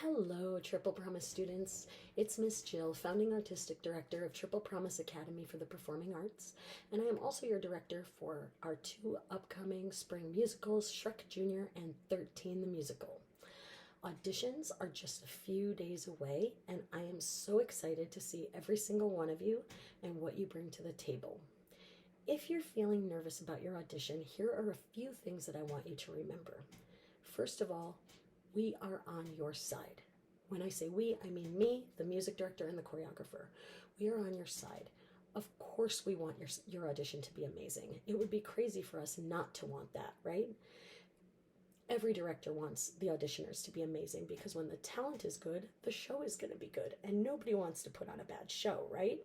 Hello, Triple Promise students. It's Miss Jill, founding artistic director of Triple Promise Academy for the Performing Arts, and I am also your director for our two upcoming spring musicals, Shrek Jr. and 13 the Musical. Auditions are just a few days away, and I am so excited to see every single one of you and what you bring to the table. If you're feeling nervous about your audition, here are a few things that I want you to remember. First of all, we are on your side. When I say we, I mean me, the music director, and the choreographer. We are on your side. Of course we want your audition to be amazing. It would be crazy for us not to want that, right? Every director wants the auditioners to be amazing because when the talent is good, the show is going to be good, and nobody wants to put on a bad show, right?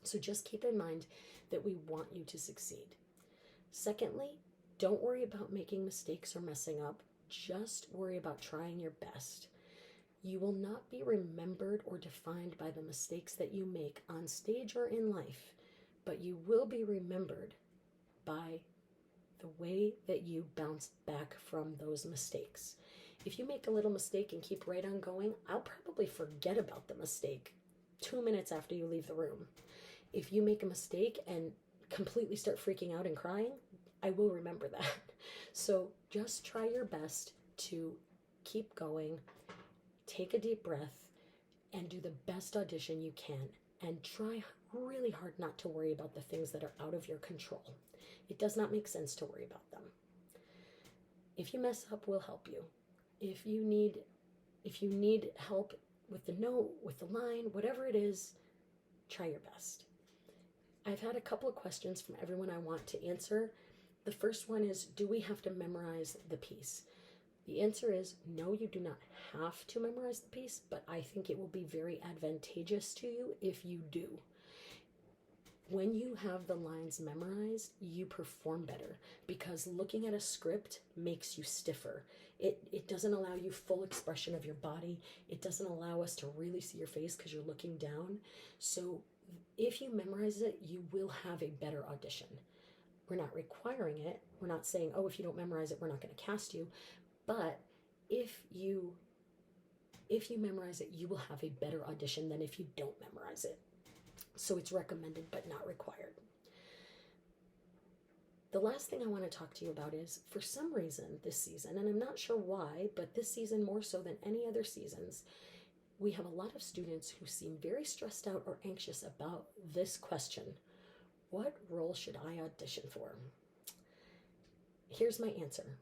So just keep in mind that we want you to succeed. Secondly, don't worry about making mistakes or messing up. Just worry about trying your best. You will not be remembered or defined by the mistakes that you make on stage or in life, but you will be remembered by the way that you bounce back from those mistakes. If you make a little mistake and keep right on going, I'll probably forget about the mistake 2 minutes after you leave the room. If you make a mistake and completely start freaking out and crying, I will remember that. So just try your best to keep going, take a deep breath, and do the best audition you can. And try really hard not to worry about the things that are out of your control. It does not make sense to worry about them. If you mess up, we'll help you. If you need help with the note, with the line, whatever it is, try your best. I've had a couple of questions from everyone I want to answer. The first one is, do we have to memorize the piece? The answer is no, you do not have to memorize the piece, but I think it will be very advantageous to you if you do. When you have the lines memorized, you perform better because looking at a script makes you stiffer. It doesn't allow you full expression of your body. It doesn't allow us to really see your face because you're looking down. So if you memorize it, you will have a better audition. We're not requiring it. We're not saying, oh, if you don't memorize it, we're not going to cast you. But if you memorize it, you will have a better audition than if you don't memorize it. So it's recommended but not required. The last thing I want to talk to you about is, for some reason this season, and I'm not sure why, but this season more so than any other seasons, we have a lot of students who seem very stressed out or anxious about this question. What role should I audition for? Here's my answer.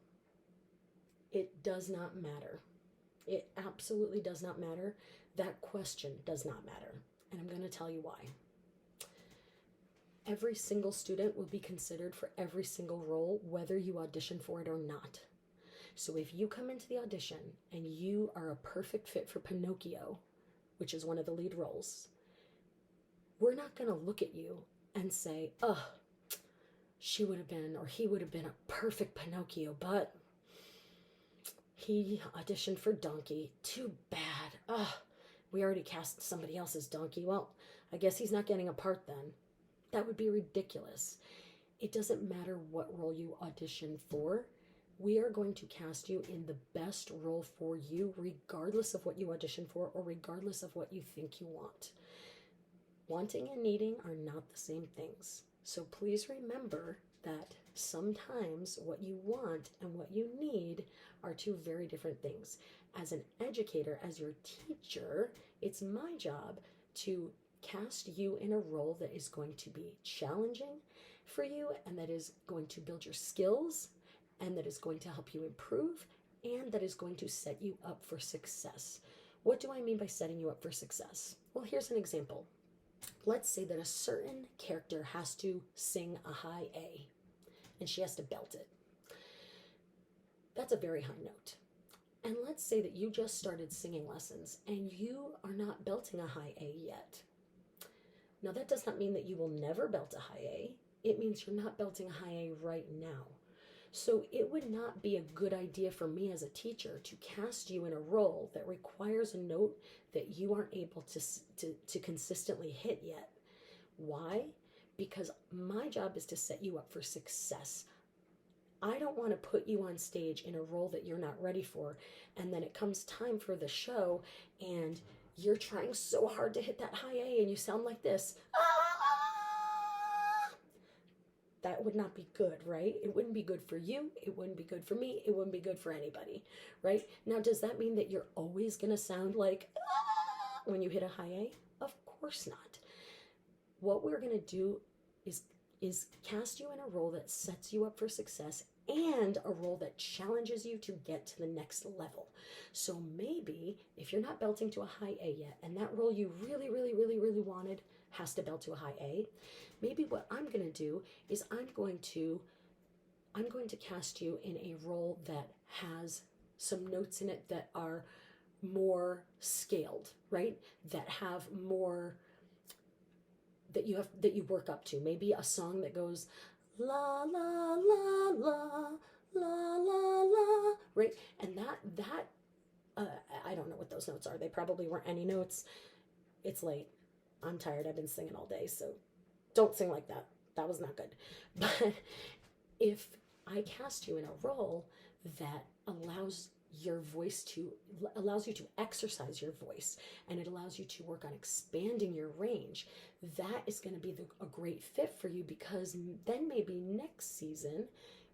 It does not matter. It absolutely does not matter. That question does not matter. And I'm going to tell you why. Every single student will be considered for every single role, whether you audition for it or not. So if you come into the audition and you are a perfect fit for Pinocchio, which is one of the lead roles, we're not going to look at you and say, oh, she would have been or he would have been a perfect Pinocchio, but he auditioned for Donkey. Too bad. Oh, we already cast somebody else's Donkey. Well, I guess he's not getting a part then. That would be ridiculous. It doesn't matter what role you audition for. We are going to cast you in the best role for you, regardless of what you audition for or regardless of what you think you want. Wanting and needing are not the same things. So please remember that sometimes what you want and what you need are two very different things. As an educator, as your teacher, it's my job to cast you in a role that is going to be challenging for you and that is going to build your skills and that is going to help you improve and that is going to set you up for success. What do I mean by setting you up for success? Well, here's an example. Let's say that a certain character has to sing a high A and she has to belt it. That's a very high note. And let's say that you just started singing lessons and you are not belting a high A yet. Now that does not mean that you will never belt a high A. It means you're not belting a high A right now. So it would not be a good idea for me as a teacher to cast you in a role that requires a note that you aren't able to consistently hit yet. Why? Because my job is to set you up for success. I don't want to put you on stage in a role that you're not ready for, and then it comes time for the show and you're trying so hard to hit that high A and you sound like this. That would not be good, right? It wouldn't be good for you. It wouldn't be good for me. It wouldn't be good for anybody, right? Now, does that mean that you're always going to sound like when you hit a high A? Of course not. What we're going to do is cast you in a role that sets you up for success and a role that challenges you to get to the next level. So maybe if you're not belting to a high A yet, and that role you really, really, really, really wanted has to belt to a high A, maybe what I'm going to do is I'm going to cast you in a role that has some notes in it that are more scaled, right? That have more that you work up to. Maybe a song that goes la la la la la la la, right? And that I don't know what those notes are. They probably weren't any notes. It's late. I'm tired. I've been singing all day, so don't sing like that. That was not good. But if I cast you in a role that allows you to exercise your voice, and it allows you to work on expanding your range, that is going to be a great fit for you, because then maybe next season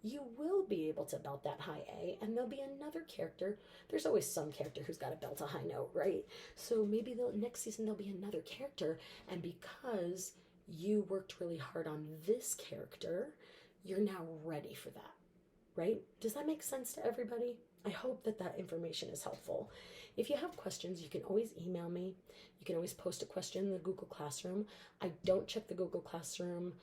you will be able to belt that high A, and there'll be another character. There's always some character who's got to belt a high note, right? So maybe next season there'll be another character, and because you worked really hard on this character, you're now ready for that, right? Does that make sense to everybody? I hope that information is helpful. If you have questions, you can always email me. You can always post a question in the Google Classroom. I don't check the Google Classroom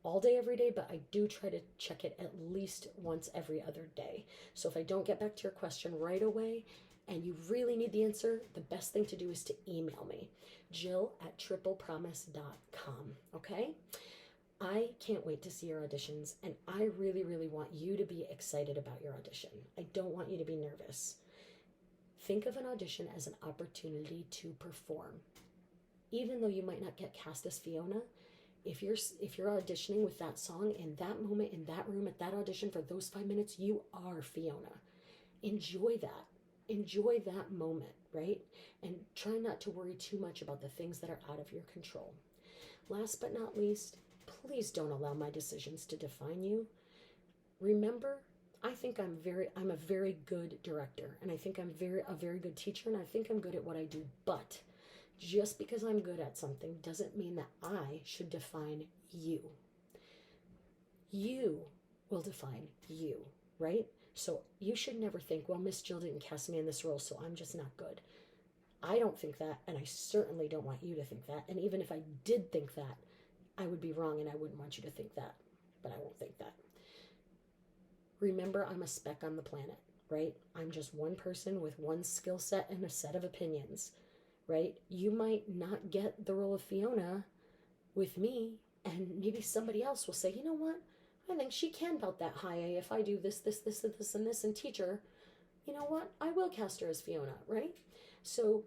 all day, every day, but I do try to check it at least once every other day. So if I don't get back to your question right away and you really need the answer, the best thing to do is to email me, jill@triplepromise.com, okay? I can't wait to see your auditions, and I really, really want you to be excited about your audition. I don't want you to be nervous. Think of an audition as an opportunity to perform. Even though you might not get cast as Fiona, if you're auditioning with that song in that moment, in that room, at that audition for those 5 minutes, you are Fiona. Enjoy that. Enjoy that moment, right? And try not to worry too much about the things that are out of your control. Last but not least, please don't allow my decisions to define you. Remember, I think I'm a very good director, and I think I'm a very good teacher, and I think I'm good at what I do. But just because I'm good at something doesn't mean that I should define you. You will define you, right? So you should never think, well, Miss Jill didn't cast me in this role, so I'm just not good. I don't think that, and I certainly don't want you to think that. And even if I did think that, I would be wrong, and I wouldn't want you to think that, but I won't think that. Remember, I'm a speck on the planet, right? I'm just one person with one skill set and a set of opinions, right? You might not get the role of Fiona with me, and maybe somebody else will say, you know what? I think she can belt that high A if I do this, this, this, and this, and this, and teach her. You know what? I will cast her as Fiona, right? So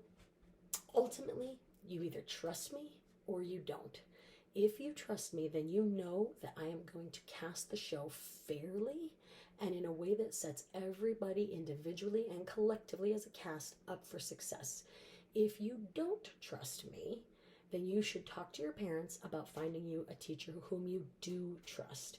ultimately, you either trust me or you don't. If you trust me, then you know that I am going to cast the show fairly and in a way that sets everybody individually and collectively as a cast up for success. If you don't trust me, then you should talk to your parents about finding you a teacher whom you do trust.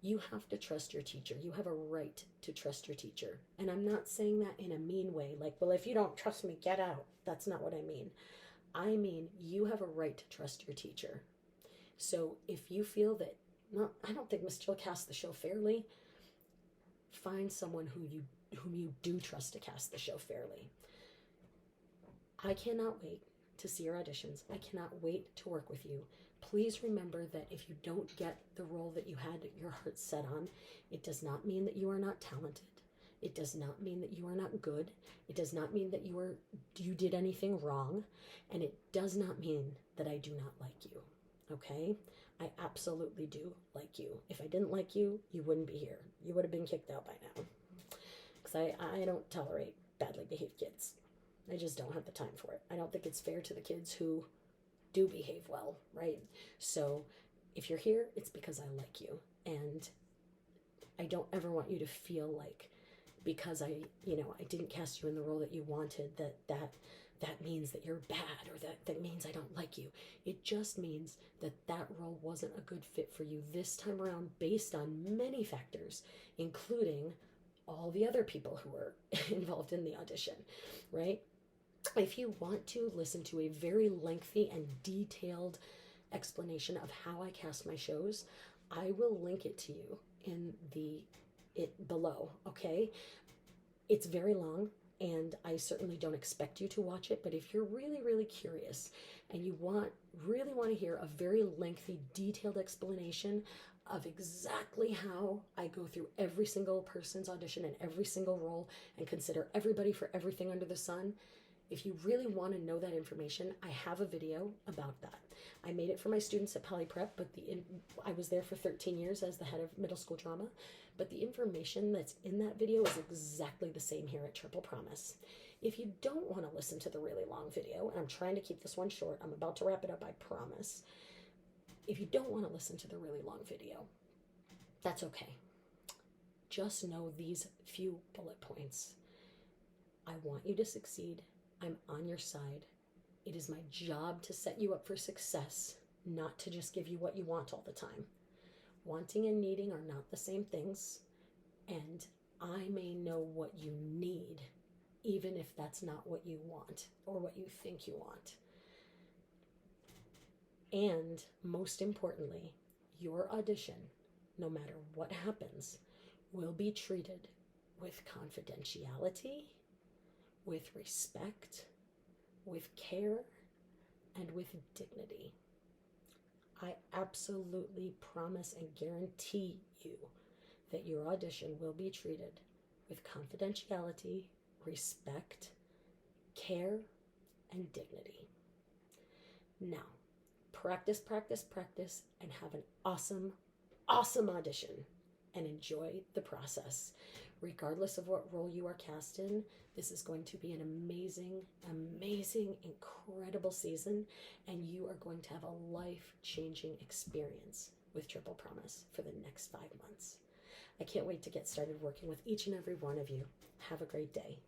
You have to trust your teacher. You have a right to trust your teacher. And I'm not saying that in a mean way, like, well, if you don't trust me, get out. That's not what I mean. I mean, you have a right to trust your teacher. So if you feel that, no, I don't think Miss Jill cast the show fairly, find someone whom you do trust to cast the show fairly. I cannot wait to see your auditions. I cannot wait to work with you. Please remember that if you don't get the role that you had your heart set on, it does not mean that you are not talented. It does not mean that you are not good. It does not mean that you did anything wrong. And it does not mean that I do not like you. Okay? I absolutely do like you. If I didn't like you, you wouldn't be here. You would have been kicked out by now. Because I don't tolerate badly behaved kids. I just don't have the time for it. I don't think it's fair to the kids who do behave well, right? So if you're here, it's because I like you. And I don't ever want you to feel like because I didn't cast you in the role that you wanted, that means that you're bad, or that means I don't like you. It just means that role wasn't a good fit for you this time around based on many factors, including all the other people who were involved in the audition, right? If you want to listen to a very lengthy and detailed explanation of how I cast my shows, I will link it to you in it below, okay? It's very long, and I certainly don't expect you to watch it, but if you're really, really curious and you really want to hear a very lengthy, detailed explanation of exactly how I go through every single person's audition and every single role and consider everybody for everything under the sun, if you really want to know that information, I have a video about that. I made it for my students at Poly Prep, but I was there for 13 years as the head of middle school drama, but the information that's in that video is exactly the same here at Triple Promise. If you don't want to listen to the really long video, and I'm trying to keep this one short, I'm about to wrap it up, I promise. If you don't want to listen to the really long video, that's okay. Just know these few bullet points. I want you to succeed. I'm on your side. It is my job to set you up for success, not to just give you what you want all the time. Wanting and needing are not the same things, and I may know what you need, even if that's not what you want or what you think you want. And most importantly, your audition, no matter what happens, will be treated with confidentiality, with respect, with care, and with dignity. I absolutely promise and guarantee you that your audition will be treated with confidentiality, respect, care, and dignity. Now, practice, practice, practice, and have an awesome, awesome audition, and enjoy the process. Regardless of what role you are cast in, this is going to be an amazing, amazing, incredible season, and you are going to have a life-changing experience with Triple Promise for the next 5 months. I can't wait to get started working with each and every one of you. Have a great day.